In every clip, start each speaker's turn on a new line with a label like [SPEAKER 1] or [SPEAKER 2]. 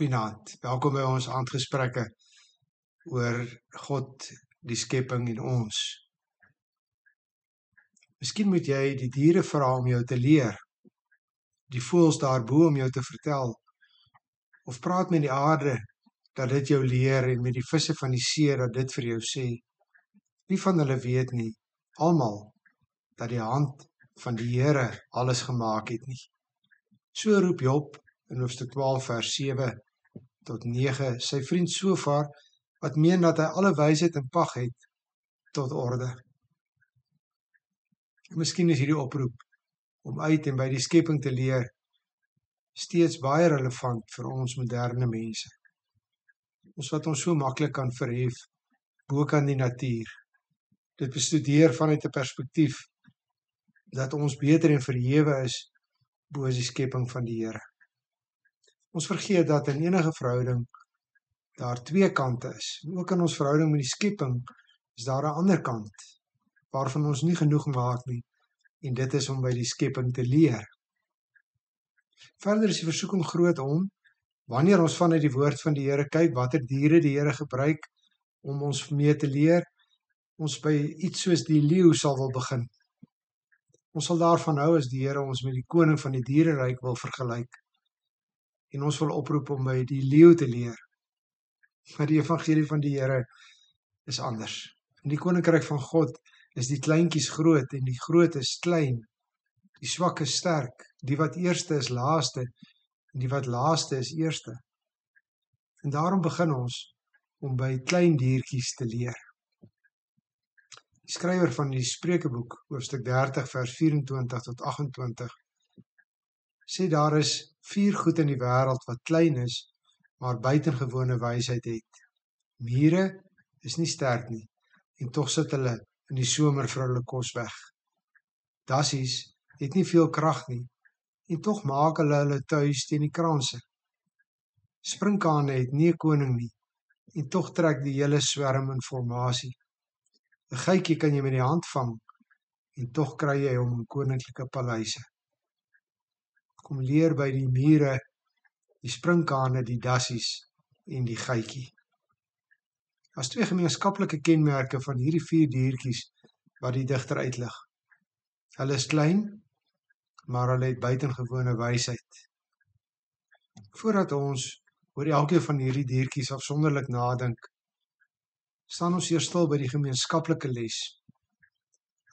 [SPEAKER 1] Goeienaand, welkom by ons aandgesprekke oor God, die skepping en ons. Miskien moet jy die diere vra om jou te leer, die voëls daarbo om jou te vertel, of praat met die aarde dat dit jou leer en met die visse van die see dat dit vir jou sê. Wie van hulle weet nie, almal, dat die hand van die Here alles gemaak het nie. So roep Job in hoofstuk 12 vers 7 tot 9, sy vriend Sofar, wat meen dat hy alle wysheid in pag het, tot orde. Miskien is hierdie oproep om uit en by die skepping te leer steeds baie relevant vir ons moderne mense. Ons wat ons so maklik kan verhef bo kan die natuur. Dit bestudeer vanuit 'n perspektief dat ons beter en verhewe is bo die skepping van die Here. Ons vergeet dat in enige verhouding daar twee kante is. En ook in ons verhouding met die skepping is daar 'n ander kant waarvan ons nie genoeg maak nie, en dit is om by die skepping te leer. Verder is die versoeking groot om, wanneer ons vanuit die woord van die Here kyk, watter diere die Here gebruik om ons mee te leer, ons by iets soos die leeu sal wil begin. Ons sal daarvan hou as die Here ons met die koning van die diereryk wil vergelyk, en ons wil oproep om by die leeu te leer. Maar die evangelie van die Here is anders. In die koninkryk van God is die kleintjies groot en die groot is klein, die swak is sterk, die wat eerste is laaste en die wat laaste is eerste. En daarom begin ons om by klein diertjies te leer. Die skrywer van die Spreukeboek, hoofstuk 30 vers 24 tot 28, sê daar is 4 goed in die wêreld wat klein is, maar buitengewone wysheid het. Mure is nie sterk nie, en tog sit hulle in die somer vir hulle kos weg. Dassies het nie veel krag nie, en tog maak hulle tuis teen die kraanse. Sprinkane het nie 'n koning nie, en tog trek die hele swerm in formasie. 'n Geitjie kan jy met die hand vang, en tog kry jy hom in koninklike paleise. Kom leer by die mure, die sprinkane, die dassies en die geitjie. Daar's 2 gemeenskaplike kenmerke van hierdie 4 diertjies wat die digter uitlig. Hulle is klein, maar hulle het buitengewone wysheid. Voordat ons oor elkeen van hierdie diertjies afsonderlik nadink, staan ons eers stil by die gemeenskaplike les.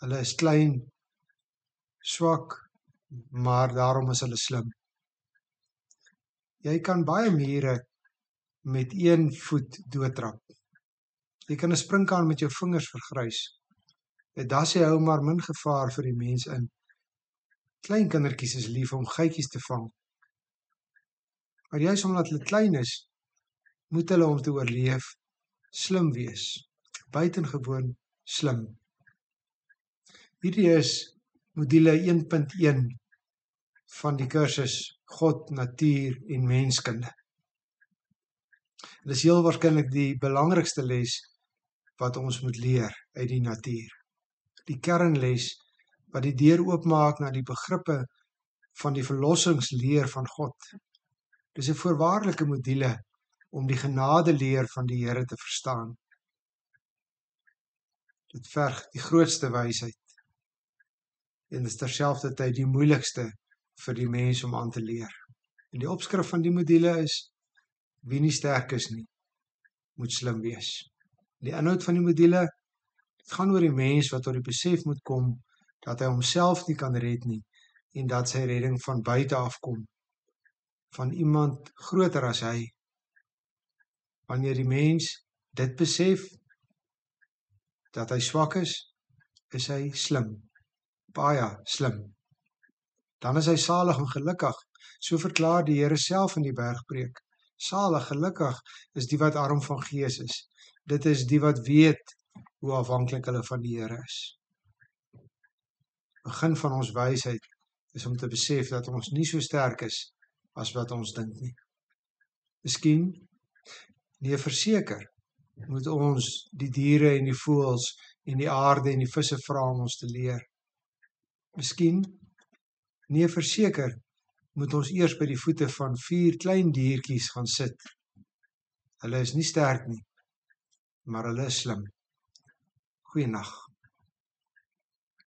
[SPEAKER 1] Hulle is klein, swak, maar daarom is hulle slim. Jy kan baie mure met 1 voet doodtrap. Jy kan 'n sprinkaan met jou vingers vergrys. 'n Dassie hou maar min gevaar vir die mens in. Klein kindertjies is lief om geitjies te vang. Maar juis omdat hulle klein is, moet hulle om te oorleef slim wees. Buitengewoon slim. Hierdie is module 1.1 van die kursus God, natuur en menskunde. Dit is heel waarskynlik die belangrikste les wat ons moet leer uit die natuur. Die kernles wat die deur oopmaak na die begrippe van die verlossingsleer van God. Dis 'n voorwaardelike module om die genadeleer van die Here te verstaan. Dit verg die grootste wysheid en is terselfdertyd die moeilikste vir die mens om aan te leer. En die opskrif van die module is: wie nie sterk is nie, moet slim wees. Die inhoud van die module, dit gaan oor die mens wat tot die besef moet kom dat hy homself nie kan red nie en dat sy redding van buite afkom, van iemand groter as hy. Wanneer die mens dit besef, dat hy swak is hy slim, baie slim. Dan is hy salig en gelukkig, so verklaar die Here self in die bergpreek. Salig, gelukkig is die wat arm van gees is. Dit is die wat weet hoe afhanklik hulle van die Here is. Begin van ons wysheid is om te besef dat ons nie so sterk is as wat ons dink nie. Miskien, nee verseker, moet ons die diere en die voëls en die aarde en die visse vra om ons te leer. Miskien, nee verseker, moet ons eers by die voete van 4 klein diertjies gaan sit. Hulle is nie sterk nie, maar hulle is slim. Goeienaand.